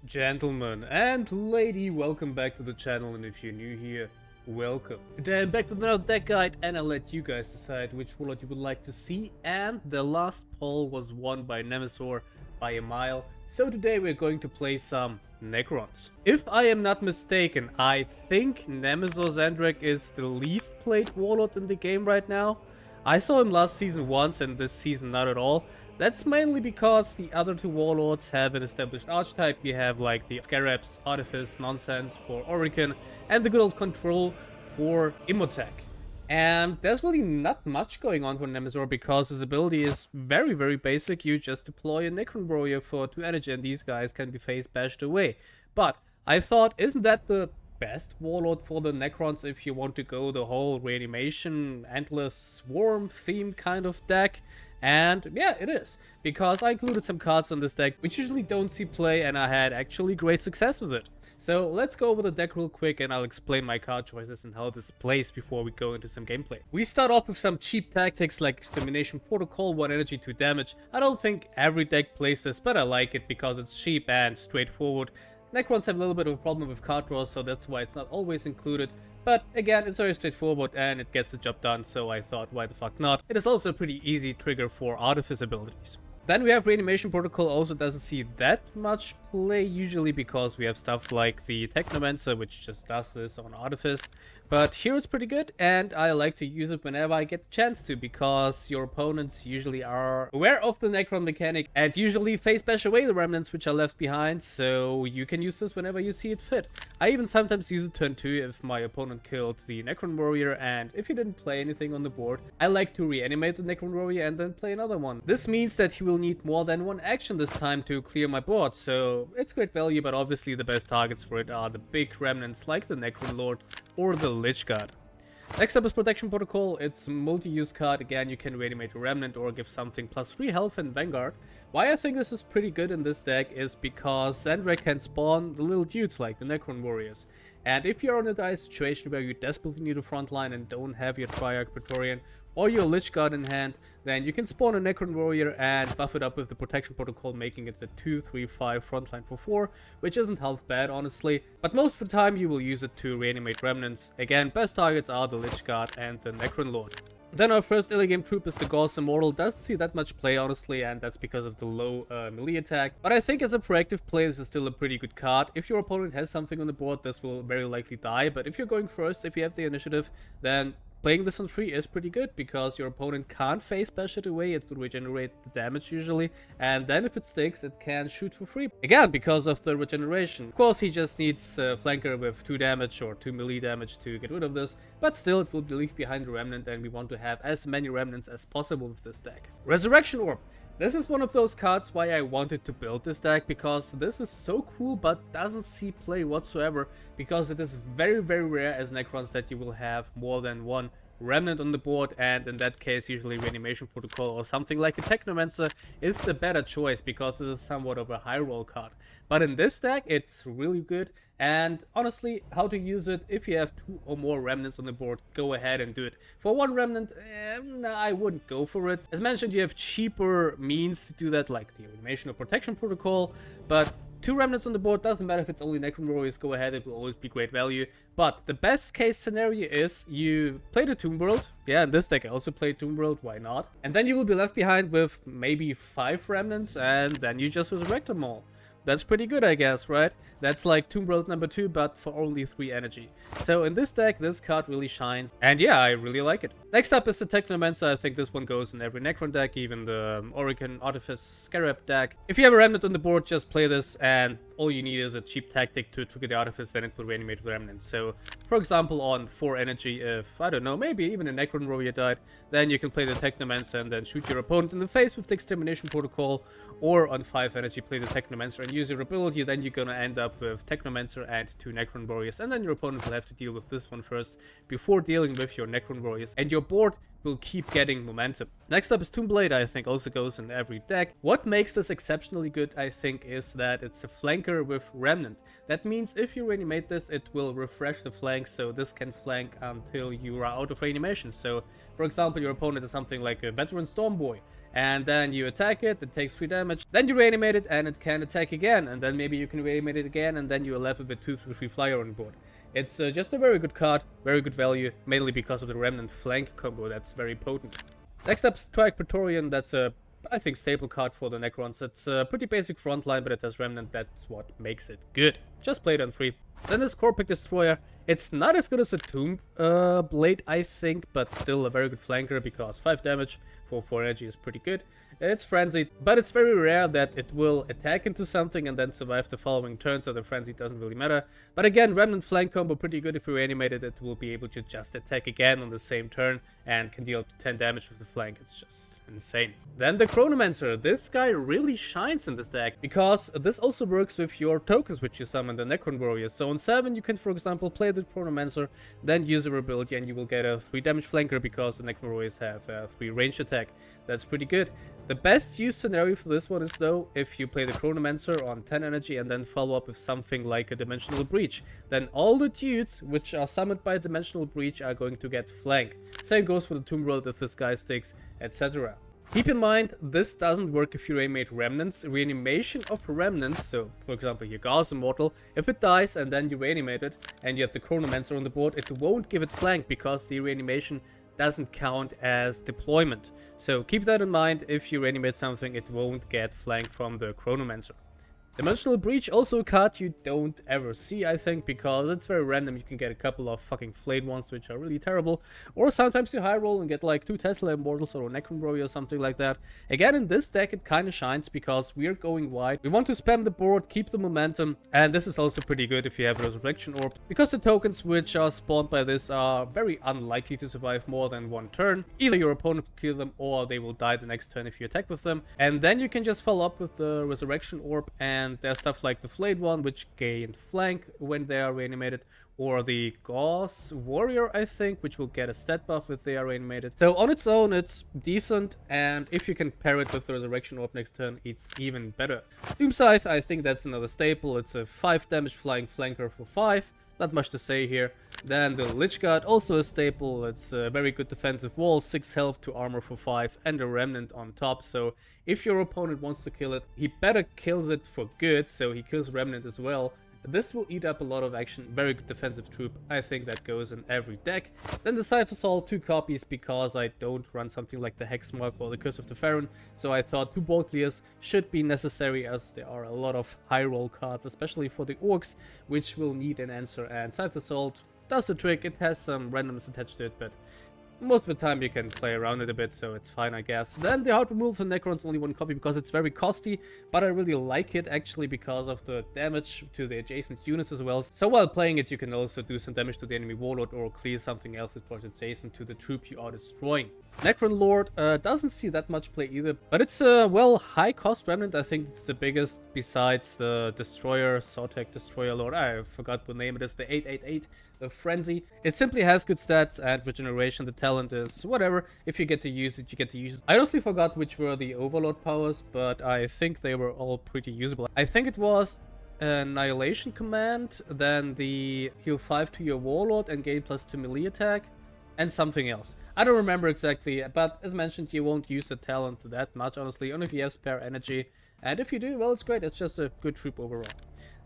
Gentlemen and lady, welcome back to the channel, and if you're new here, welcome. Today I'm back with another deck guide, and I'll let you guys decide which warlord you would like to see, and the last poll was won by Nemesor by a mile, so today we're going to play some Necrons. If I am not mistaken, I think Nemesor Zahndrekh is the least played warlord in the game right now. I saw him last season once and this season not at all. That's mainly because the other two warlords have an established archetype. You have like the Scarabs, Artifice, Nonsense for Uriel, and the good old Control for Imotekh. And there's really not much going on for Nemesor because his ability is very basic. You just deploy a Necron warrior for 2 energy and these guys can be phase bashed away. But I thought, isn't that the best warlord for the Necrons if you want to go the whole reanimation, endless swarm theme kind of deck? And yeah, it is, because I included some cards on this deck which usually don't see play, and I had actually great success with it. So let's go over the deck real quick and I'll explain my card choices and how this plays before we go into some gameplay. We start off with some cheap tactics like Extermination Protocol, 1 energy, 2 damage. I don't think every deck plays this, but I like it because it's cheap and straightforward. Necrons have a little bit of a problem with card draws, so that's why it's not always included. But again, it's very straightforward and it gets the job done, so I thought, why the fuck not? It is also a pretty easy trigger for Artifice abilities. Then we have Reanimation Protocol, also doesn't see that much play usually because we have stuff like the Technomancer, which just does this on Artifice. But here it's pretty good, and I like to use it whenever I get the chance to, because your opponents usually are aware of the Necron mechanic and usually phase bash away the remnants which are left behind, so you can use this whenever you see it fit. I even sometimes use it turn 2 if my opponent killed the Necron warrior, and if he didn't play anything on the board, I like to reanimate the Necron warrior and then play another one. This means that he will need more than 1 action this time to clear my board, so it's great value, but obviously the best targets for it are the big remnants like the Necron Lord or the Lich God. Next up is Protection Protocol. It's a multi-use card. Again, you can reanimate a remnant or give something plus 3 health in Vanguard. Why I think this is pretty good in this deck is because Zahndrekh can spawn the little dudes like the Necron warriors. And if you're in a dire situation where you desperately need a frontline and don't have your Triarch Praetorian or your Lich God in hand, then you can spawn a Necron warrior and buff it up with the Protection Protocol, making it the 2/3/5 frontline for 4, which isn't half bad honestly, but most of the time you will use it to reanimate remnants. Again, best targets are the Lich God and the Necron Lord. Then our first early game troop is the Gauss Immortal. Doesn't see that much play honestly, and that's because of the low melee attack. But I think as a proactive play this is still a pretty good card. If your opponent has something on the board, this will very likely die, but if you're going first, if you have the initiative, then playing this on 3 is pretty good because your opponent can't phase bash it away. It will regenerate the damage usually, and then if it sticks it can shoot for free. Again, because of the regeneration. Of course he just needs a flanker with 2 damage or 2 melee damage to get rid of this, but still it will leave behind a remnant, and we want to have as many remnants as possible with this deck. Resurrection Orb. This is one of those cards why I wanted to build this deck, because this is so cool but doesn't see play whatsoever, because it is very rare as Necrons that you will have more than 1 remnant on the board, and in that case usually Reanimation Protocol or something like a Technomancer is the better choice because this is somewhat of a high roll card. But in this deck it's really good, and honestly, how to use it: if you have 2 or more remnants on the board, go ahead and do it. For 1 remnant, nah, I wouldn't go for it. As mentioned, you have cheaper means to do that like the Reanimation or Protection Protocol, but 2 remnants on the board, doesn't matter if it's only Necron warriors, go ahead, it will always be great value. But the best case scenario is you play the Tomb World. Yeah, in this deck I also played Tomb World, why not? And then you will be left behind with maybe 5 remnants, and then you just resurrect them all. That's pretty good, I guess, right? That's like Tomb World number 2, but for only 3 energy. So in this deck, this card really shines. And yeah, I really like it. Next up is the Technomancer. I think this one goes in every Necron deck, even the Uriel, Artifice, Scarab deck. If you have a remnant on the board, just play this, and all you need is a cheap tactic to trigger the Artifice, then it will reanimate the remnant. So, for example, on 4 energy, if, I don't know, maybe even a Necron warrior died, then you can play the Technomancer and then shoot your opponent in the face with the Extermination Protocol, or on 5 energy, play the Technomancer and use your ability, then you're gonna end up with Technomancer and 2 Necron warriors, and then your opponent will have to deal with this one first before dealing with your Necron warriors, and your board will keep getting momentum. Next up is Tombblade. I think also goes in every deck. What makes this exceptionally good, I think, is that it's a flanker with remnant. That means if you reanimate this, it will refresh the flanks, so this can flank until you are out of reanimation. So, for example, your opponent is something like a veteran Stormboy, and then you attack it, it takes 3 damage, then you reanimate it and it can attack again, and then maybe you can reanimate it again, and then you're left with a 2/3 flyer on board. It's just a very good card, very good value, mainly because of the Remnant flank combo that's very potent. Next up, Strike Praetorian. That's a, I think, staple card for the Necrons. It's a pretty basic frontline, but it has Remnant. That's what makes it good. Just play it on 3. Then the Scorpic Destroyer. It's not as good as a Tomb Blade, I think, but still a very good flanker because 5 damage for 4 energy is pretty good. It's frenzied, but it's very rare that it will attack into something and then survive the following turn, so the frenzy doesn't really matter. But again, Remnant flank combo pretty good. If you reanimate it, it will be able to just attack again on the same turn and can deal up to 10 damage with the flank. It's just insane. Then the Chronomancer. This guy really shines in this deck because this also works with your tokens which you summon, the Necron Warriors. So on 7 you can, for example, play the Chronomancer, then use your ability and you will get a 3 damage flanker because the Necron Warriors have 3 range attack. That's pretty good. The best use scenario for this one is, though, if you play the Chronomancer on 10 energy and then follow up with something like a Dimensional Breach. Then all the dudes which are summoned by Dimensional Breach are going to get flank. Same goes for the Tomb World if this guy sticks, etc. Keep in mind, this doesn't work if you reanimate Remnants. Reanimation of Remnants, so for example your Gauss Immortal, if it dies and then you reanimate it and you have the Chronomancer on the board, it won't give it flank because the reanimation doesn't count as deployment. So keep that in mind. If you reanimate something, it won't get flank from the Chronomancer. Dimensional Breach, also a card you don't ever see, I think, because it's very random. You can get a couple of fucking flayed ones, which are really terrible. Or sometimes you high roll and get like 2 Tesla Immortals or a Necron Warrior or something like that. Again, in this deck, it kind of shines because we're going wide. We want to spam the board, keep the momentum, and this is also pretty good if you have a Resurrection Orb, because the tokens which are spawned by this are very unlikely to survive more than 1 turn. Either your opponent will kill them or they will die the next turn if you attack with them. And then you can just follow up with the Resurrection Orb, and there's stuff like the Flayed one, which gain flank when they are reanimated, or the Gauss Warrior, I think, which will get a stat buff if they are reanimated. So on its own, it's decent, and if you can pair it with the Resurrection Orb next turn, it's even better. Doom Scythe, I think that's another staple. It's a 5 damage flying flanker for 5. Not much to say here. Then the Lich Guard, also a staple. It's a very good defensive wall, 6 health to armor for 5, and a Remnant on top. So if your opponent wants to kill it, he better kills it for good, so he kills Remnant as well. This will eat up a lot of action. Very good defensive troop. I think that goes in every deck. Then the Scythe Assault, 2 copies, because I don't run something like the Hexmark or the Curse of the Pharaon. So I thought 2 board clears should be necessary, as there are a lot of high roll cards, especially for the Orcs, which will need an answer. And Scythe Assault does the trick. It has some randomness attached to it, but most of the time you can play around it a bit, so it's fine, I guess. Then the Hard Removal for Necron's only 1 copy because it's very costly, but I really like it actually because of the damage to the adjacent units as well. So while playing it, you can also do some damage to the enemy warlord or clear something else that was adjacent to the troop you are destroying. Necron Lord doesn't see that much play either, but it's a, well, high cost remnant. I think it's the biggest besides the Destroyer, Sautekh Destroyer Lord. I forgot what name it is, the 888. The Frenzy. It simply has good stats and regeneration. The talent is whatever. If you get to use it, you get to use it. I honestly forgot which were the Overlord powers, but I think they were all pretty usable. I think it was Annihilation Command, then the heal 5 to your Warlord and gain +2 melee attack, and something else. I don't remember exactly, but as mentioned, you won't use the talent that much, honestly, only if you have spare energy. And if you do, well, it's great. It's just a good troop overall.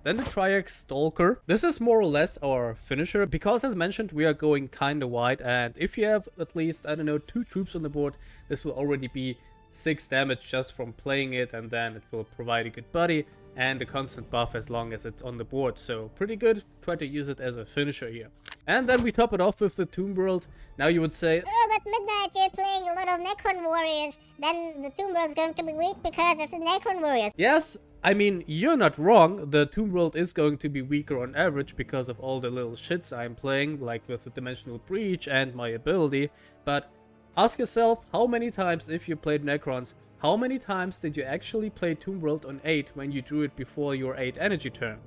Then the Triarch Stalker. This is more or less our finisher, because as mentioned, we are going kinda wide, and if you have at least, I don't know, 2 troops on the board, this will already be 6 damage just from playing it, and then it will provide a good buddy and a constant buff as long as it's on the board. So pretty good. Try to use it as a finisher here. And then we top it off with the Tomb World. Now you would say, oh, but Midnight, you're playing a lot of Necron Warriors, then the Tomb World's going to be weak because it's the Necron Warriors. Yes, I mean, you're not wrong. The Tomb World is going to be weaker on average because of all the little shits I'm playing, like with the Dimensional Breach and my ability. But ask yourself, how many times, if you played Necrons, how many times did you actually play Tomb World on 8 when you drew it before your 8 energy turn?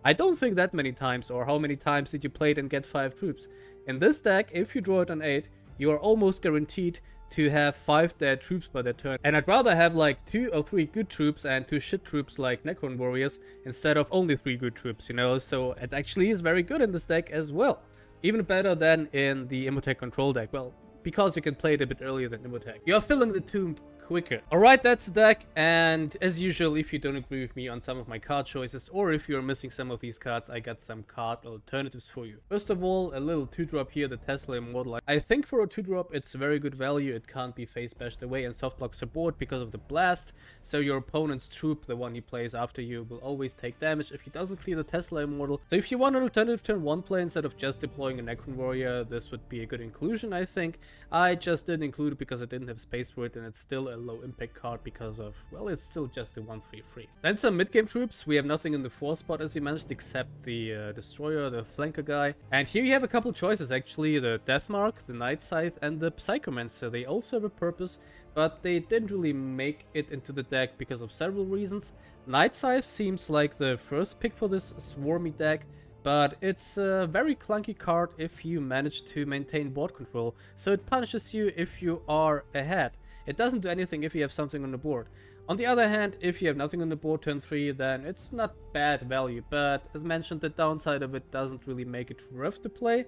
I don't think that many times. Or how many times did you play it and get 5 troops? In this deck, if you draw it on 8, you are almost guaranteed to have 5 dead troops by that turn. And I'd rather have like 2 or 3 good troops and 2 shit troops like Necron Warriors instead of only 3 good troops, you know? So it actually is very good in this deck as well. Even better than in the Imotekh control deck. Well, because you can play it a bit earlier than Imotekh. You're filling the tomb quicker. Alright, that's the deck, and as usual, if you don't agree with me on some of my card choices, or if you're missing some of these cards, I got some card alternatives for you. First of all, a little 2-drop here, the Tesla Immortal. I think for a 2-drop it's a very good value. It can't be face bashed away and soft block support because of the blast, so your opponent's troop, the one he plays after you, will always take damage if he doesn't clear the Tesla Immortal. So if you want an alternative turn 1 play instead of just deploying a Necron Warrior, this would be a good inclusion, I think. I just didn't include it because I didn't have space for it, and it's still a low impact card because of, well, it's still just a 1/3/3. Then some mid-game troops. We have nothing in the 4 spot as you mentioned, except the Destroyer, the flanker guy. And here you have a couple choices actually, the Deathmark, the Night Scythe, and the Psychomancer. They also have a purpose, but they didn't really make it into the deck because of several reasons. Night Scythe seems like the first pick for this swarmy deck, but it's a very clunky card if you manage to maintain board control, so it punishes you if you are ahead. It doesn't do anything if you have something on the board. On the other hand, if you have nothing on the board turn 3, then it's not bad value, but as mentioned, the downside of it doesn't really make it worth to play.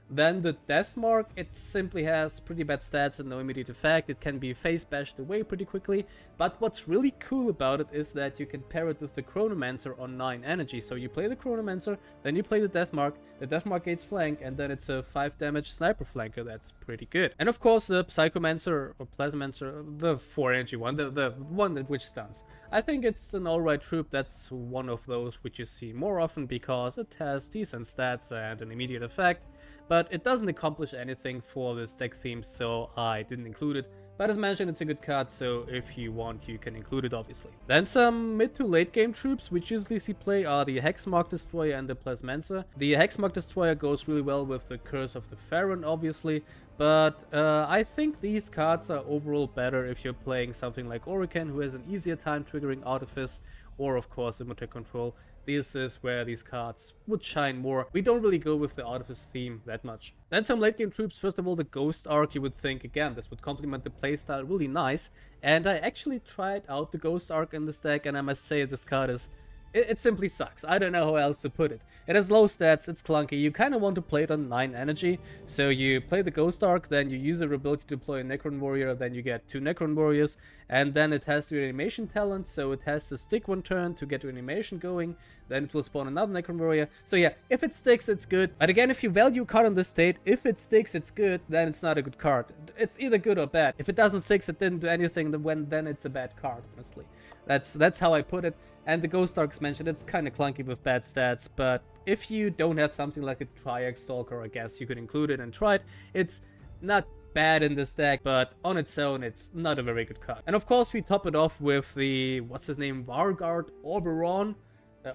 Then the Deathmark, it simply has pretty bad stats and no immediate effect. It can be face bashed away pretty quickly, but what's really cool about it is that you can pair it with the Chronomancer on 9 energy. So you play the Chronomancer, then you play the Deathmark gates flank, and then it's a 5 damage sniper flanker. That's pretty good. And of course the Psychomancer or Plasmancer, the 4 energy one, the one that which stuns. I think it's an alright troop. That's one of those which you see more often because it has decent stats and an immediate effect, but it doesn't accomplish anything for this deck theme, so I didn't include it. But as mentioned, it's a good card, so if you want, you can include it, obviously. Then some mid to late game troops which usually see play are the Hexmark Destroyer and the Plasmancer. The Hexmark Destroyer goes really well with the Curse of the Pharaoh, obviously, but I think these cards are overall better if you're playing something like Uriel, who has an easier time triggering Artifice, or of course Imotekh control. This is where these cards would shine more. We don't really go with the Artifice theme that much. Then some late game troops. First of all, the Ghost Arc. You would think, again, this would complement the playstyle really nice. And I actually tried out the Ghost Arc in this deck, and I must say this card is... It simply sucks. I don't know how else to put it. It has low stats, it's clunky. You kind of want to play it on 9 energy. So you play the Ghost Arc, then you use your ability to deploy a Necron Warrior, then you get 2 Necron Warriors, and then it has the animation talent, so it has to stick 1 turn to get your animation going, then it will spawn another Necron Warrior. So yeah, if it sticks, it's good. But again, if you value a card on this state, if it sticks, it's good, then it's not a good card. It's either good or bad. If it doesn't stick, it didn't do anything, then it's a bad card, honestly. That's how I put it. And the Ghost Arc's mentioned, it's kind of clunky with bad stats, but if you don't have something like a Triax Stalker, I guess you could include it and try it. It's not bad in this deck, but on its own, it's not a very good card. And of course, we top it off with the, what's his name, Varguard Oberon.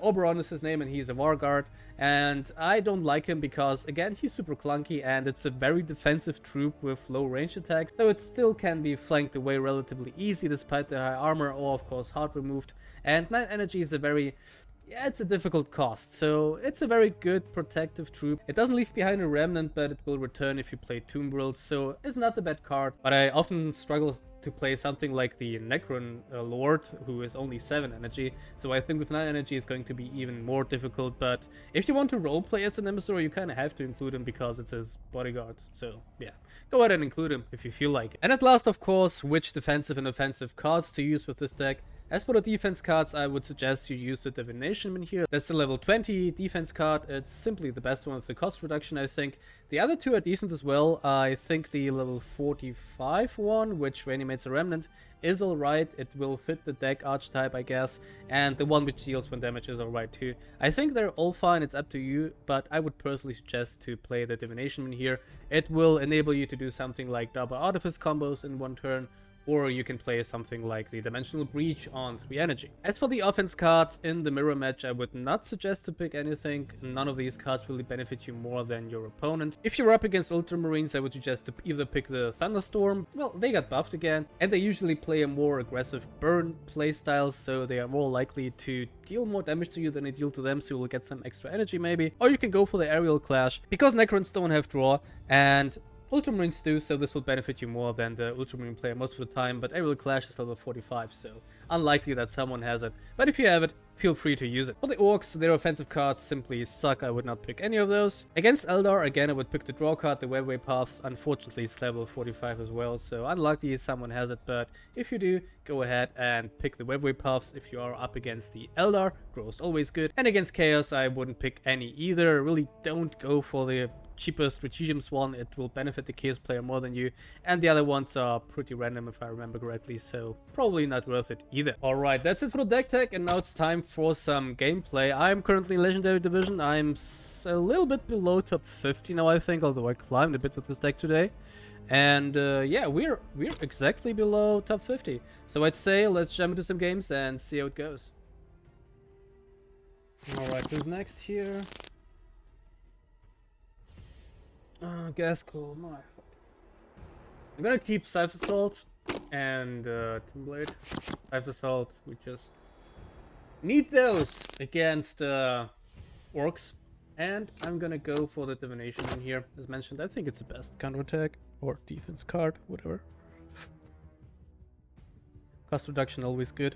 Oberon is his name, and he's a Varguard, and I don't like him because, again, he's super clunky, and it's a very defensive troop with low range attacks, so it still can be flanked away relatively easy despite the high armor or, of course, heart removed. And 9 energy is a very... yeah, it's a difficult cost, so it's a very good protective troop. It doesn't leave behind a remnant, but it will return if you play Tomb World, so it's not a bad card. But I often struggle to play something like the Necron Lord, who is only 7 energy, so I think with 9 energy it's going to be even more difficult. But if you want to roleplay as a Nemesor, you kind of have to include him because it's his bodyguard, so yeah, go ahead and include him if you feel like it. And at last, of course, which defensive and offensive cards to use with this deck. As for the defense cards, I would suggest you use the Divination in here. That's the level 20 defense card. It's simply the best one with the cost reduction, I think. The other two are decent as well. I think the level 45 one, which reanimates a remnant, is alright. It will fit the deck archetype, I guess. And the one which deals 1 damage is alright too. I think they're all fine, it's up to you, but I would personally suggest to play the Divination in here. It will enable you to do something like double Artifice combos in 1 turn, or you can play something like the Dimensional Breach on 3 energy. As for the offense cards in the mirror match, I would not suggest to pick anything. None of these cards really benefit you more than your opponent. If you're up against Ultramarines, I would suggest to either pick the Thunderstorm. Well, they got buffed again, and they usually play a more aggressive burn playstyle, so they are more likely to deal more damage to you than they deal to them, so you'll get some extra energy maybe. Or you can go for the Aerial Clash, because Necrons don't have draw, and Ultramarines do, so this will benefit you more than the Ultramarine player most of the time, but Aerial Clash is level 45, so unlikely that someone has it. But if you have it, feel free to use it. For the orcs, their offensive cards simply suck. I would not pick any of those. Against Eldar, again, I would pick the draw card. The Webway Paths, unfortunately, is level 45 as well, so unlikely someone has it. But if you do, go ahead and pick the Webway Paths if you are up against the Eldar. Draw is always good. And against Chaos, I wouldn't pick any either. Really don't go for the cheapest Strategems one. It will benefit the Chaos player more than you, and the other ones are pretty random if I remember correctly, so probably not worth it either. Alright, that's it for the deck tech, and now it's time for some gameplay. I'm currently in Legendary Division. I'm a little bit below top 50 now, I think, although I climbed a bit with this deck today. And yeah, we're exactly below top 50. So I'd say let's jump into some games and see how it goes. Alright, who's next here? Ghazkull, my fuck. I'm gonna keep Scythe Assault and Tombblade. Scythe Assault, we just need those against orcs. And I'm gonna go for the Divination in here. As mentioned, I think it's the best counterattack or defense card, whatever. Cost reduction always good.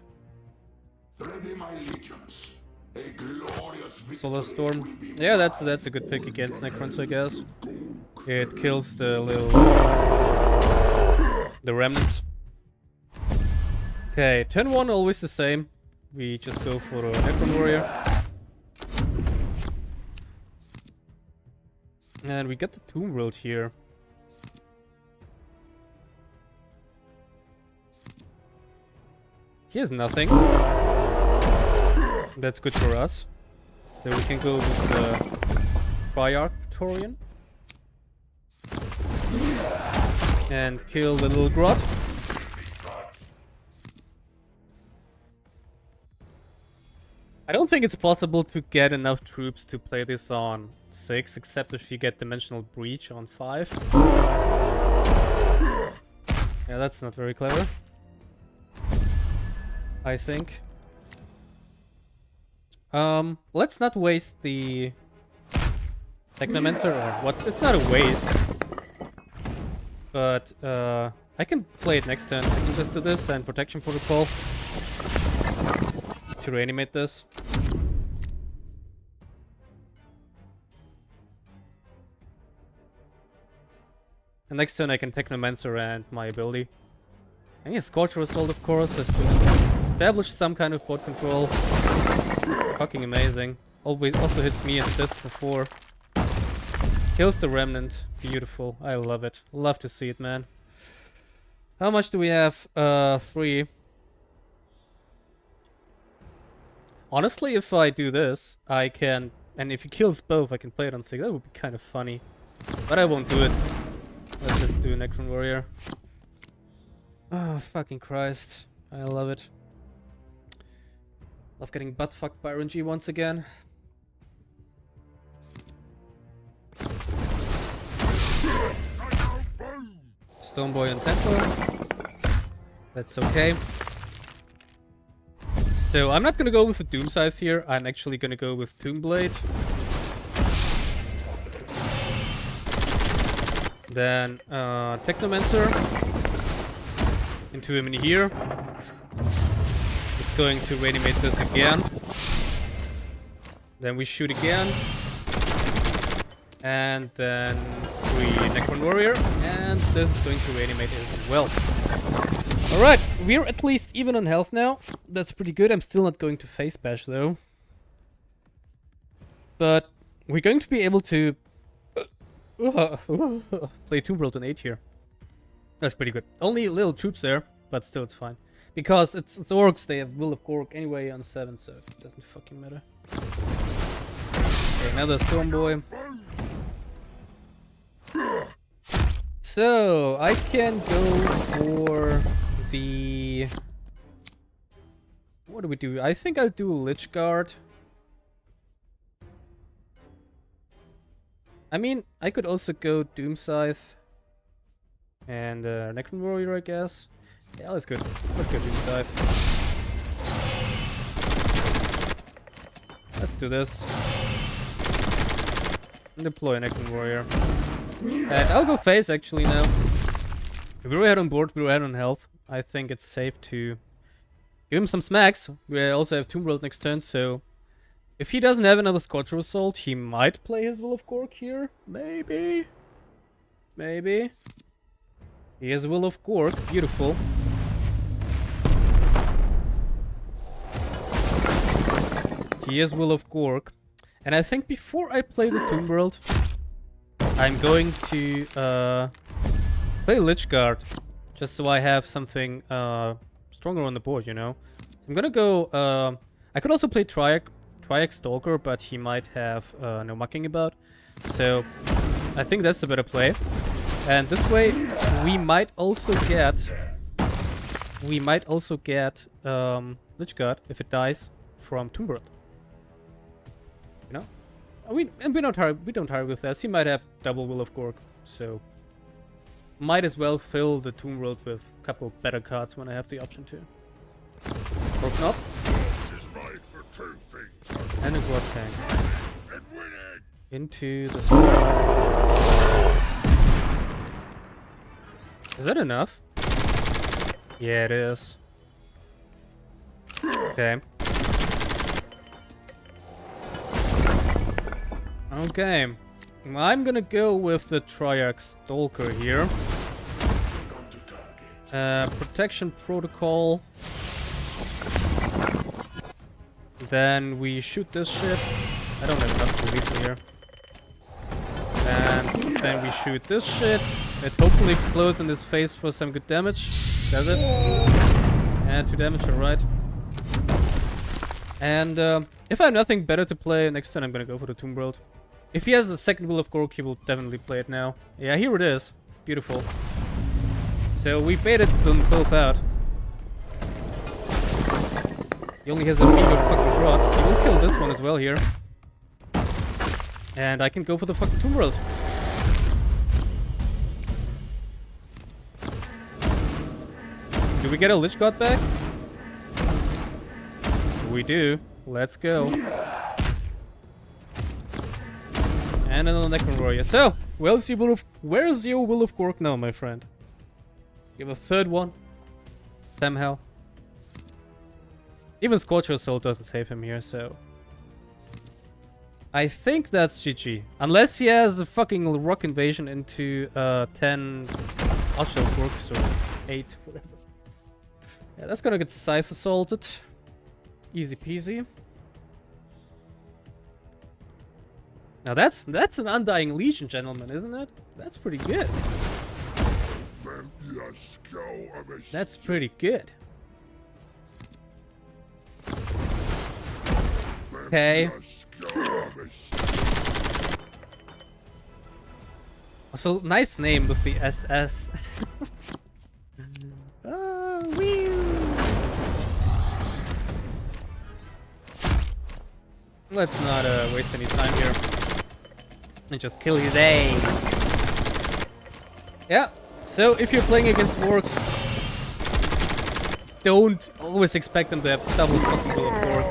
Ready my legions. A glorious Solar Storm. Yeah, that's a good pick against Necrons, I guess. It kills the remnants. Okay, turn 1 always the same. We just go for the Necron Warrior. And we got the Tomb World here. Here's nothing. That's good for us. Then we can go with the Priarch Praetorian. And kill the little grot. I don't think it's possible to get enough troops to play this on 6, except if you get Dimensional Breach on 5. Yeah, that's not very clever, I think. Let's not waste the Technomancer, or what? It's not a waste. But, I can play it next turn. I can just do this and Protection Protocol to reanimate this. And next turn I can Technomancer and my ability. I need a Scorcher Assault, of course, as soon as I establish some kind of board control. Fucking amazing. Always also hits me and this for 4. Kills the Remnant. Beautiful. I love it. Love to see it, man. How much do we have? 3. Honestly, if I do this, I can... And if he kills both, I can play it on 6. That would be kind of funny. But I won't do it. Let's just do Necron Warrior. Oh, fucking Christ. I love it. Love getting butt fucked by RNG once again. Stoneboy and Templar. That's okay. So I'm not gonna go with the Doom Scythe here. I'm actually gonna go with Tombblade. Then Technomancer into him in here. It's going to reanimate this again. Then we shoot again. And then we Necron Warrior. And this is going to reanimate it as well. Alright, we're at least even on health now. That's pretty good. I'm still not going to face bash though. But we're going to be able to play Tomb World on 8 here. That's pretty good. Only little troops there, but still it's fine. Because it's orcs, they have Will of Gork anyway on 7, so it doesn't fucking matter. Okay, another Stormboy. So, I can go for the... What do we do? I think I'll do Lich Guard. I mean, I could also go Doom Scythe and Necron Warrior, I guess. Yeah, let's go. Let's go Doom Scythe. Let's do this. And deploy Necron Warrior. And I'll go face actually now. We're ahead on board, we're ahead on health. I think it's safe to Give him some smacks. We also have Tombworld next turn, so if he doesn't have another Scorcher Assault, he might play his Will of Gork here. Maybe. Maybe. He has Will of Gork. Beautiful. He has Will of Gork. And I think before I play the Tombworld, I'm going to play Lich Guard. Just so I have something stronger on the board, you know. I'm gonna go... I could also play Triac Stalker, but he might have no mucking about. So I think that's the better play. And this way we might also get Lich Guard if it dies from Tombworld. You know? We don't hurry with this. He might have double Will of Gork, so might as well fill the Tombworld with a couple better cards when I have the option to. Broken up. And a Grot Tank. Into the sword. Is that enough? Yeah, it is. Okay. Okay. I'm gonna go with the Triac Stalker here. Protection Protocol. Then we shoot this shit. I don't have enough to leave here. And then we shoot this shit. It hopefully explodes in his face for some good damage. Does it? And 2 damage, alright. And if I have nothing better to play, next turn I'm gonna go for the Tombworld. If he has a second Will of Gork, he will definitely play it now. Yeah, here it is. Beautiful. So we baited them both out. He only has a meager fucking Grot. He will kill this one as well here. And I can go for the fucking Tombworld. Do we get a Lich God back? We do. Let's go. And another Necron Warrior. So, where's your Will of Gork now, my friend? You have a third one? Somehow. Even Scorcher Assault doesn't save him here, so... I think that's GG. Unless he has a fucking rock invasion into 10 Archel Gorks or 8, whatever. Yeah, that's gonna get Scythe assaulted. Easy peasy. Now that's an Undying Legion, gentlemen, isn't it? That's pretty good. That's pretty good. Okay. Also, nice name with the SS. Oh, wee. Let's not waste any time here. And just kill his ace. Yeah, so if you're playing against orcs, don't always expect them to have double fucking Will of Gork.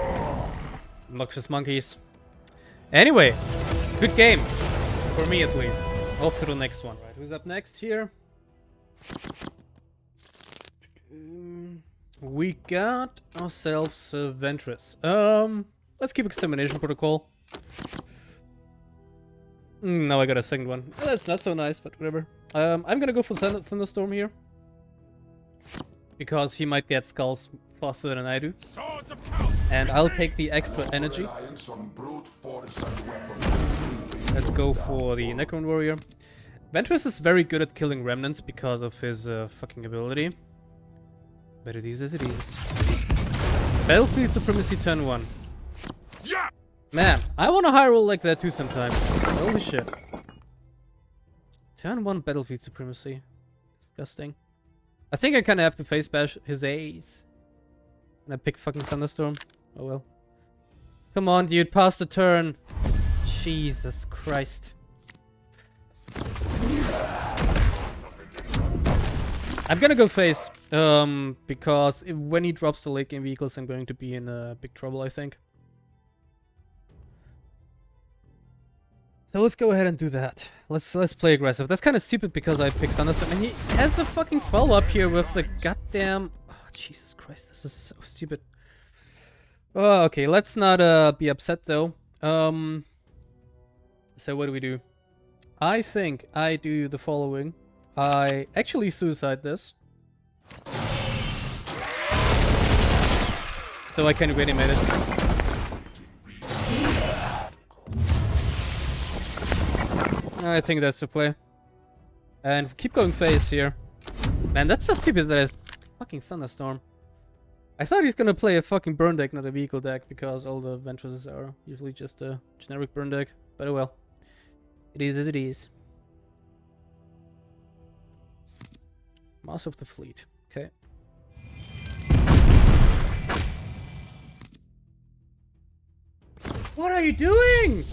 Obnoxious monkeys. Anyway, good game. For me at least. Off to the next one. Right, who's up next here? We got ourselves Ventris. Let's keep Extermination Protocol. Now I got a second one. That's not so nice, but whatever. I'm gonna go for Thunderstorm here. Because he might get skulls faster than I do. And I'll take the extra energy. Let's go for the Necron Warrior. Ventris is very good at killing remnants because of his fucking ability. But it is as it is. Battlefield Supremacy turn 1. Yeah! Man, I want a high roll like that too sometimes. Holy shit. Turn 1 Battlefield Supremacy. Disgusting. I think I kinda have to face bash his ace. And I picked fucking Thunderstorm. Oh well. Come on, dude, pass the turn. Jesus Christ. I'm gonna go face, because when he drops the late game vehicles, I'm going to be in big trouble, I think. So let's go ahead and do that. Let's play aggressive. That's kind of stupid because I picked Thunderstorm, and he has the fucking follow-up here with the goddamn... Oh, Jesus Christ, this is so stupid. Oh, okay, let's not be upset though. So what do? I think I do the following. I actually suicide this. So I can reanimate it. I think that's the play. And keep going face here. Man, that's so stupid that I fucking Thunderstorm. I thought he's gonna play a fucking burn deck, not a vehicle deck, because all the Ventris are usually just a generic burn deck. But oh well. It is as it is. Mass of the Fleet. Okay. What are you doing?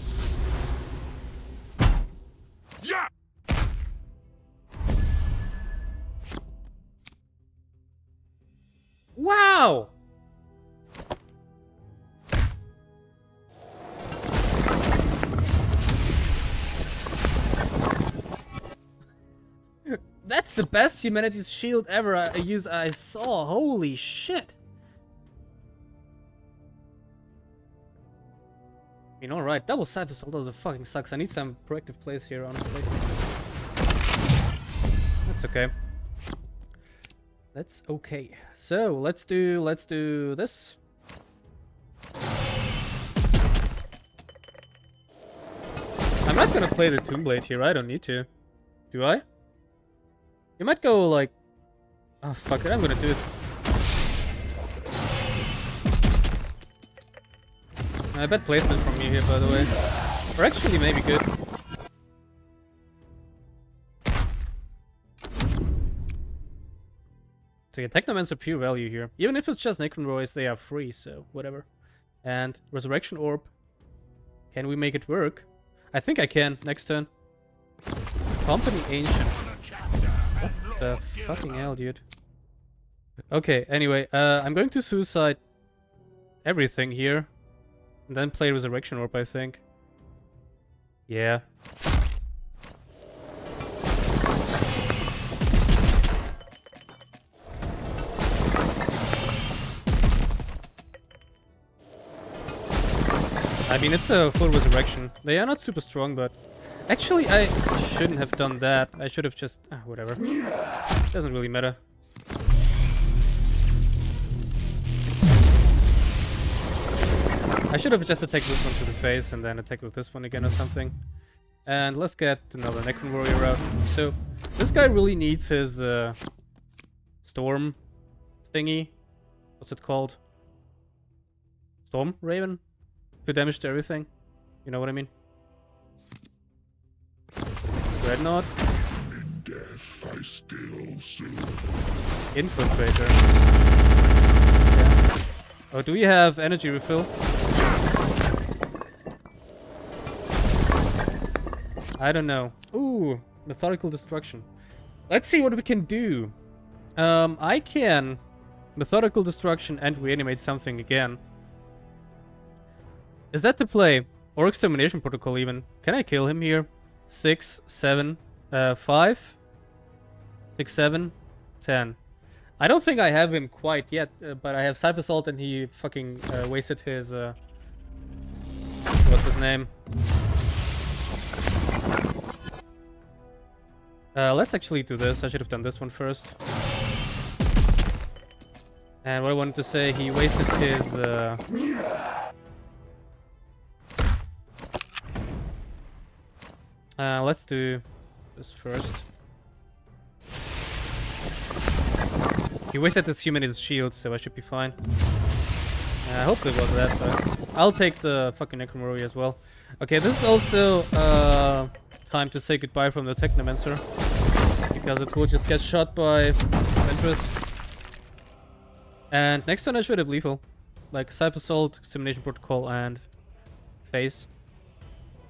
Yeah! Wow! That's the best humanity's shield ever I saw. Holy shit. I mean, alright, double Cypher Soldiers fucking sucks. I need some proactive plays here, honestly. That's okay. That's okay. So let's do this. I'm not gonna play the Tomb Blade here. I don't need to. Do I? You might go like, oh fuck it, I'm gonna do it. I bet placement from me here, by the way. Or actually, maybe good. So yeah, Technomancer pure value here. Even if it's just Necron Warriors, they are free, so whatever. And Resurrection Orb. Can we make it work? I think I can, next turn. Company Ancient. What the fucking hell, dude? Okay, anyway, I'm going to suicide everything here. And then play Resurrection Orb, I think. Yeah. I mean, it's a full resurrection. They are not super strong, but... Actually, I shouldn't have done that. I should have just... whatever. Doesn't really matter. I should have just attacked this one to the face and then attack with this one again or something. And let's get another Necron Warrior out. So, this guy really needs his Storm thingy. What's it called? Storm Raven? To damage to everything. You know what I mean? Dreadnought. In death, I still soothe. Infiltrator. Yeah. Oh, do we have energy refill? I don't know. Ooh, methodical destruction. Let's see what we can do. I can methodical destruction and reanimate something again. Is that the play? Or extermination protocol even? Can I kill him here? 6, 7, 5, 6, 7, 10. I don't think I have him quite yet, but I have Cypher Salt and he fucking wasted his what's his name? Let's actually do this. I should have done this one first. And what I wanted to say, he wasted his let's do this first. He wasted his humanity's shield, so I should be fine. I hope it was that, but I'll take the fucking Necron Warrior as well. Okay, this is also time to say goodbye from the Technomancer, because it will just get shot by Ventris. And next turn I should have lethal, like Cypher Salt, Extermination Protocol, and Face.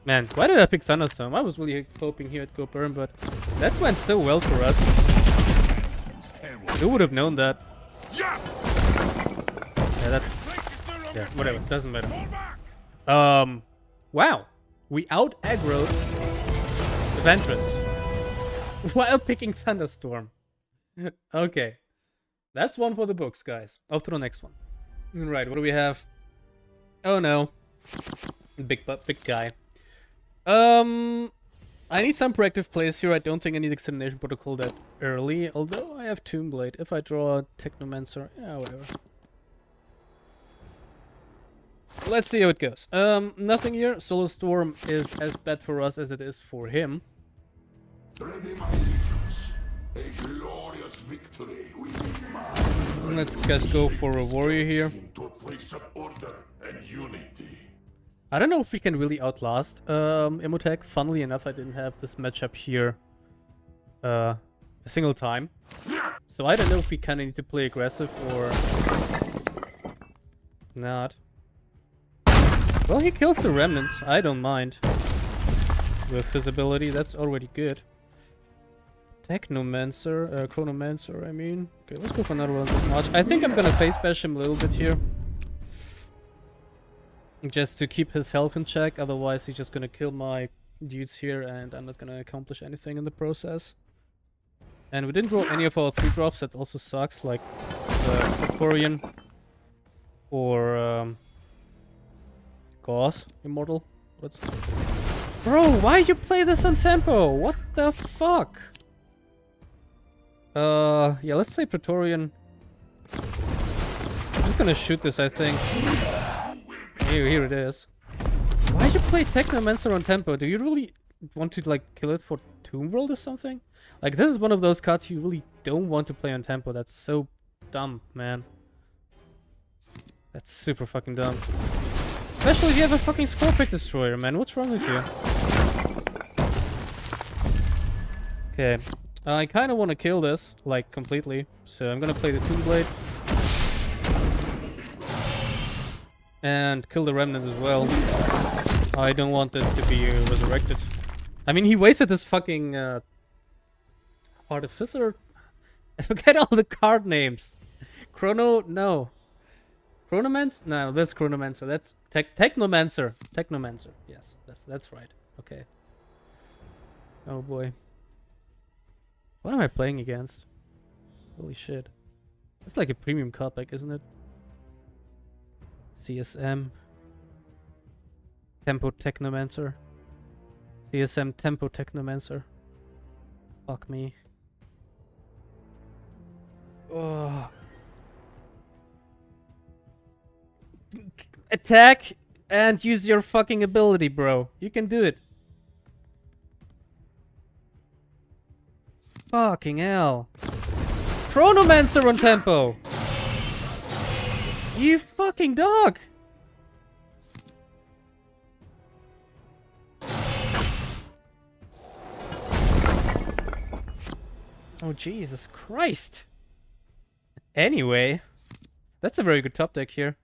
Man, why did I pick Thunderstorm? I was really hoping he would go burn, but that went so well for us. Who would have known that? Yeah, that's... yeah, whatever, doesn't matter. Wow. We out-aggroed the Ventris while picking Thunderstorm. Okay. That's one for the books, guys. Off to the next one. Right, what do we have? Oh no. Big guy. I need some proactive plays here. I don't think I need Extermination Protocol that early. Although I have Tombblade. If I draw a Technomancer, yeah, whatever. Let's see how it goes. Nothing here. Solar Storm is as bad for us as it is for him. Ready my legions. A glorious victory will be mine. Let's just go for a warrior here. Into a place of order and unity. I don't know if we can really outlast Imotekh. Funnily enough, I didn't have this matchup here a single time. So I don't know if we kind of need to play aggressive or not. Well, he kills the remnants. I don't mind. With his ability, that's already good. Technomancer, Chronomancer, I mean. Okay, let's go for another one of March. I think I'm gonna face bash him a little bit here. Just to keep his health in check, otherwise he's just gonna kill my dudes here and I'm not gonna accomplish anything in the process. And we didn't roll any of our 3-drops, that also sucks, like the Praetorian or Gauss Immortal. Bro, why you play this on tempo? What the fuck? Yeah, let's play Praetorian. I'm just gonna shoot this, I think. Here it is. Why'd you play Technomancer on tempo? Do you really want to, like, kill it for Tomb World or something? Like, this is one of those cards you really don't want to play on tempo. That's so dumb, man. That's super fucking dumb. Especially if you have a fucking Scorpic Destroyer, man. What's wrong with you? Okay. I kind of want to kill this, like, completely. So I'm gonna play the Tombblade. And kill the Remnant as well. I don't want this to be resurrected. I mean, he wasted his fucking Artificer. I forget all the card names. No. Chronomancer? No, that's Chronomancer. That's Technomancer. Technomancer. Yes, that's right. Okay. Oh boy. What am I playing against? Holy shit. It's like a premium card pack, isn't it? CSM. Tempo Technomancer. CSM Tempo Technomancer. Fuck me. Oh. Attack and use your fucking ability, bro. You can do it. Fucking hell. Chronomancer on tempo. You fucking dog. Oh, Jesus Christ. Anyway, that's a very good top deck here.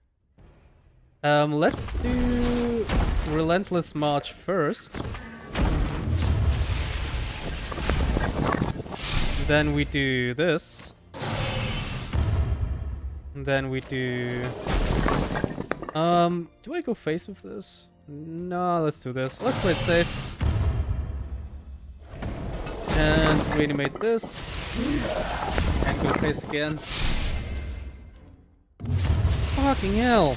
Let's do Relentless March first. Then we do this. And then we do... do I go face with this? No, let's do this. Let's play it safe. And reanimate this. And go face again. Fucking hell.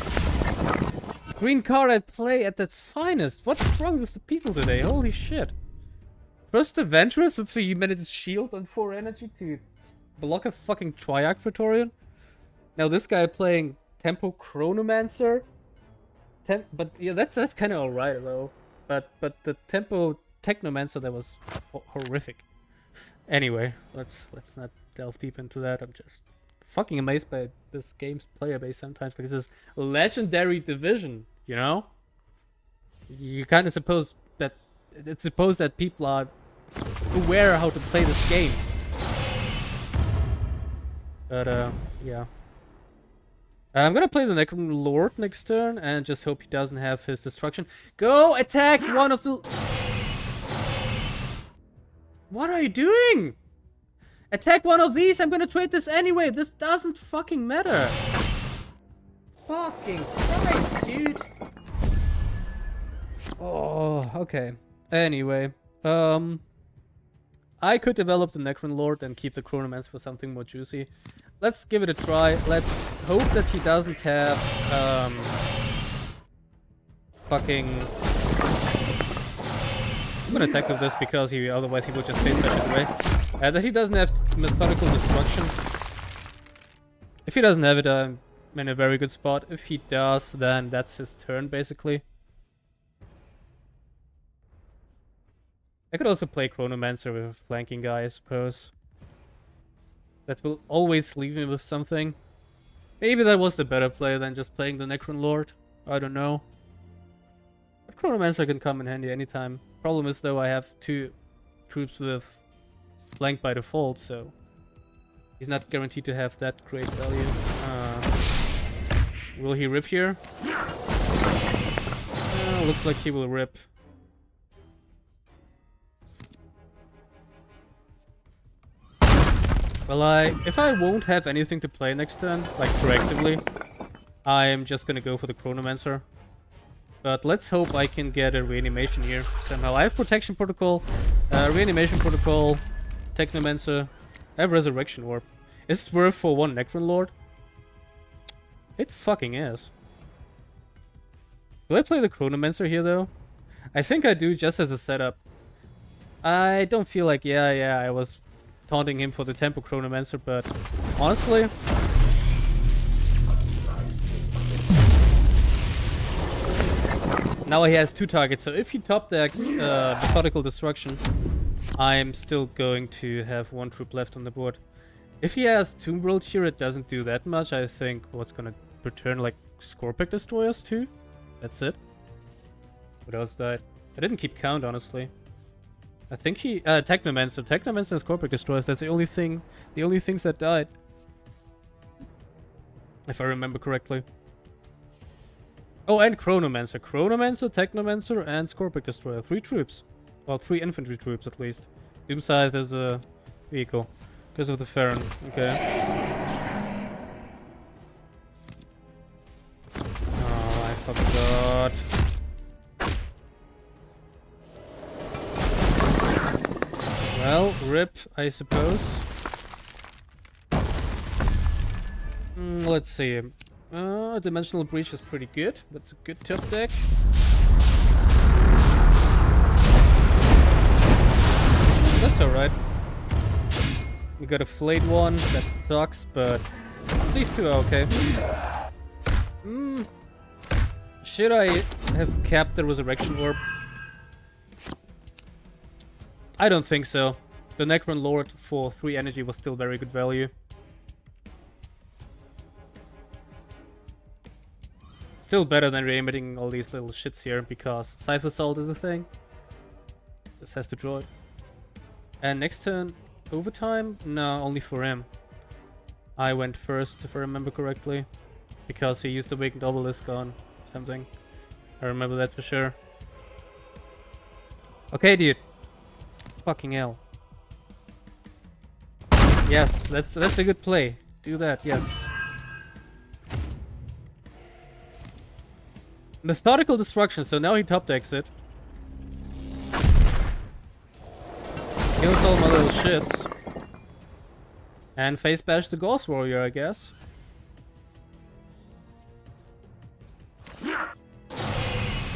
Green card at play at its finest. What's wrong with the people today? Holy shit. First the Ventris with the Humanity's Shield and 4 energy to block a fucking Triarch Praetorian. Now this guy playing Tempo Chronomancer. But yeah, that's kind of alright though. But the Tempo Technomancer, that was horrific. Anyway, let's not delve deep into that. I'm just fucking amazed by this game's player base sometimes, because this legendary division, you know? You kind of suppose that it's supposed that people are aware how to play this game. But yeah. I'm gonna play the Necron Lord next turn and just hope he doesn't have his destruction. Go attack one of the... What are you doing? Attack one of these. I'm gonna trade this anyway. This doesn't fucking matter. Fucking Christ, dude. Oh, okay. Anyway, I could develop the Necron Lord and keep the Chronomancer for something more juicy. let's give it a try. Let's hope that he doesn't have fucking. I'm gonna attack with this because otherwise he would just face that away. That he doesn't have methodical destruction. If he doesn't have it, I'm in a very good spot. If he does, then that's his turn basically. I could also play Chronomancer with a flanking guy, I suppose. That will always leave me with something. Maybe that was the better play than just playing the Necron Lord. I don't know. But Chronomancer can come in handy anytime. Problem is though I have 2 troops with flank by default, so he's not guaranteed to have that great value. Will he rip here? Looks like he will rip. Well, if I won't have anything to play next turn, like proactively, I'm just gonna go for the Chronomancer. But let's hope I can get a reanimation here somehow. I have Protection Protocol, Reanimation Protocol, Technomancer. I have Resurrection Orb. Is it worth for 1 Necron Lord? It fucking is. Do I play the Chronomancer here though? I think I do, just as a setup. I don't feel like, yeah, I was taunting him for the Tempo Chronomancer, but honestly, now he has 2 targets, so if he top decks Methodical Destruction, I'm still going to have 1 troop left on the board. If he has Tomb World here, it doesn't do that much. I think what's gonna return like Scorpic Destroyers too. That's it. What else died? I didn't keep count, honestly. I think he Technomancer and Scorpic Destroyers. That's the only things that died, if I remember correctly. Oh, and Chronomancer, Technomancer, and Scorpic Destroyer. 3 troops, well, 3 infantry troops at least. Doomscythe is a vehicle because of the Farron. Okay. Oh, I forgot. Well, rip, I suppose. Let's see. Dimensional Breach is pretty good. That's a good top deck. That's alright. We got a flayed one. That sucks, but these 2 are okay. Should I have capped the Resurrection Orb? I don't think so. The Necron Lord for 3 energy was still very good value. Still better than re-emitting all these little shits here, because Scythe Assault is a thing. This has to draw it. And next turn, overtime? No, only for him. I went first, if I remember correctly. Because he used the Awakened Obelisk on something. I remember that for sure. Okay, dude. Fucking hell. Yes, that's a good play. Do that, yes. Methodical Destruction, so now he top decks it. Kills all my little shits. And face bash the Gauss Warrior, I guess.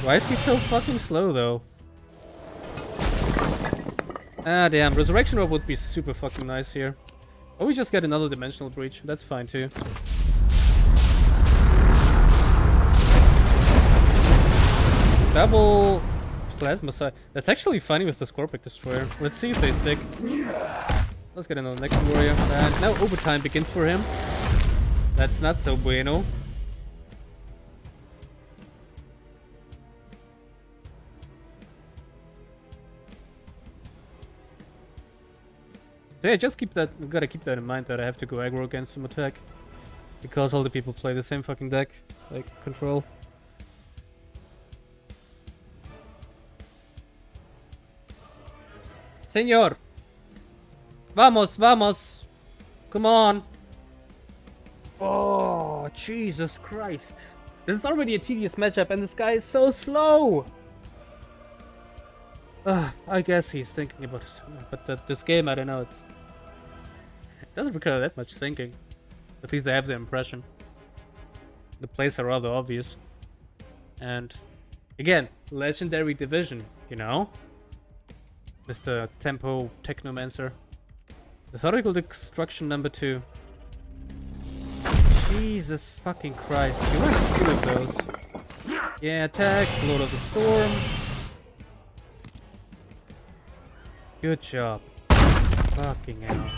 Why is he so fucking slow though? Ah, damn. Resurrection Orb would be super fucking nice here. Or we just get another Dimensional Breach. That's fine too. Double Plasma Side. That's actually funny with the Scorpic Destroyer. Let's see if they stick. Let's get another Necron Warrior. And now overtime begins for him. That's not so bueno. So yeah, just keep that. Gotta keep that in mind that I have to go aggro against Imotekh, because all the people play the same fucking deck, like control. Señor, vamos, vamos, come on. Oh, Jesus Christ! This is already a tedious matchup, and this guy is so slow. I guess he's thinking about it, but this game, I don't know, it doesn't require that much thinking. At least I have the impression. The plays are rather obvious. And again, legendary division, you know? Mr. Tempo Technomancer. Methodical Destruction number 2. Jesus fucking Christ. You want 2 of those. Yeah, attack, Lord of the Storm. Good job. Fucking hell.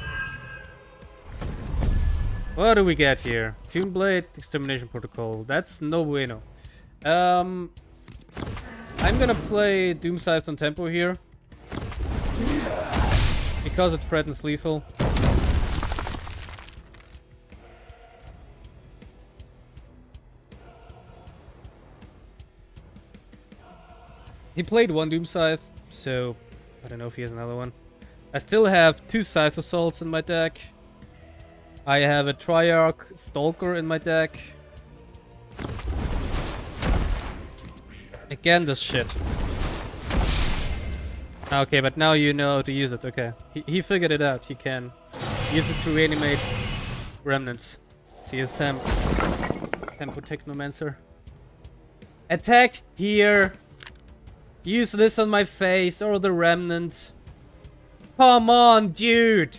What do we get here? Tombblade, Extermination Protocol. That's no bueno. I'm gonna play Doom Scythe on tempo here. Because it threatens lethal. He played 1 Doom Scythe, so I don't know if he has another one. I still have 2 Scythe Assaults in my deck. I have a Triarch Stalker in my deck. Again, this shit. Okay, but now you know how to use it. Okay. He figured it out. He can use it to reanimate remnants. CSM. Tempo Technomancer. Attack here. Use this on my face or the remnant. Come on, dude.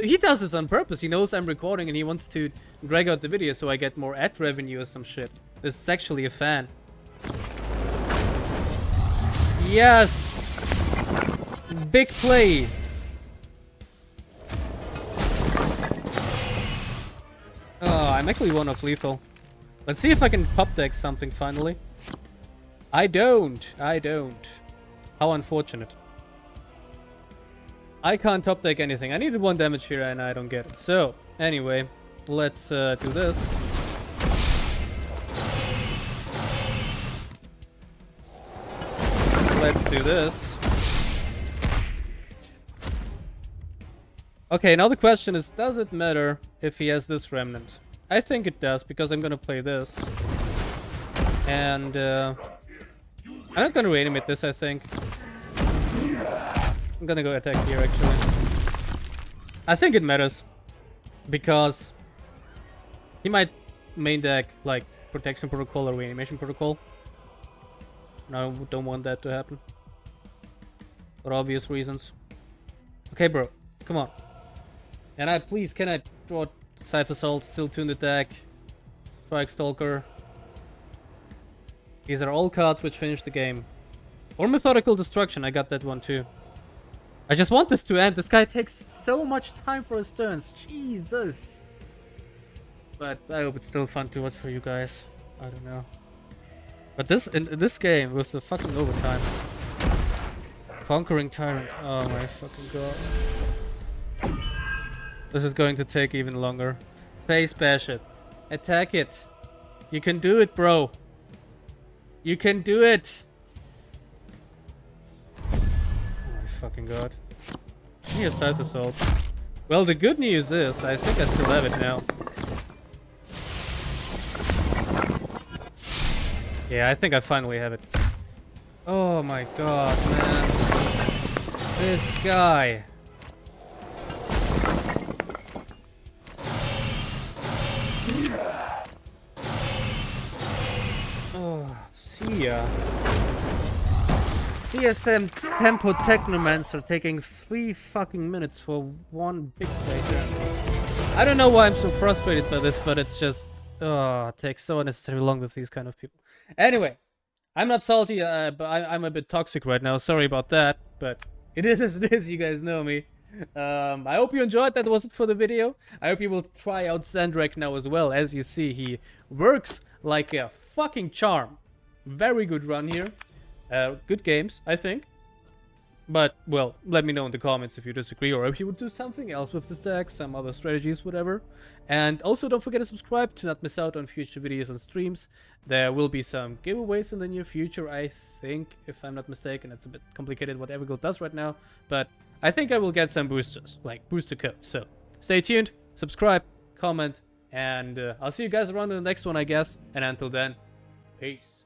He does this on purpose. He knows I'm recording and he wants to drag out the video so I get more ad revenue or some shit. This is actually a fan. Yes! Big play! Oh, I'm actually 1 off lethal. Let's see if I can top deck something finally. I don't. How unfortunate. I can't top deck anything. I needed 1 damage here and I don't get it. So, anyway, let's do this. Let's do this. Okay, now the question is, does it matter if he has this remnant? I think it does, because I'm gonna play this. And, I'm not gonna reanimate this, I think. I'm gonna go attack here, actually. I think it matters. Because he might main deck, like, Protection Protocol or Reanimation Protocol. And I don't want that to happen. For obvious reasons. Okay, bro. Come on. And can I draw Scythe Assault, still 2 in the deck. Strike Stalker. These are all cards which finish the game. Or Methodical Destruction, I got that one too. I just want this to end. This guy takes so much time for his turns. Jesus. But I hope it's still fun to watch for you guys. I don't know. But in this game, with the fucking overtime. Conquering Tyrant. Oh my fucking god. This is going to take even longer. Face bash it. Attack it. You can do it, bro. You can do it. Oh my fucking god. Here's Scythe Assault. Well, the good news is, I think I still have it now. Yeah, I think I finally have it. Oh my god, man. This guy. Oh, see ya. CSM Tempo Technomancer taking 3 fucking minutes for 1 big play. I don't know why I'm so frustrated by this, but it's just... Oh, it takes so unnecessarily long with these kind of people. Anyway, I'm not salty, but I'm a bit toxic right now. Sorry about that, but it is as it is, you guys know me. I hope you enjoyed. That was it for the video. I hope you will try out Zahndrekh now as well. As you see, he works like a fucking charm. Very good run here. Good games, I think. But, well, let me know in the comments if you disagree or if you would do something else with this deck, some other strategies, whatever. And also don't forget to subscribe to not miss out on future videos and streams. There will be some giveaways in the near future, I think, if I'm not mistaken. It's a bit complicated what every guild does right now, but I think I will get some boosters, like booster codes. So stay tuned, subscribe, comment, and I'll see you guys around in the next one, I guess. And until then, peace.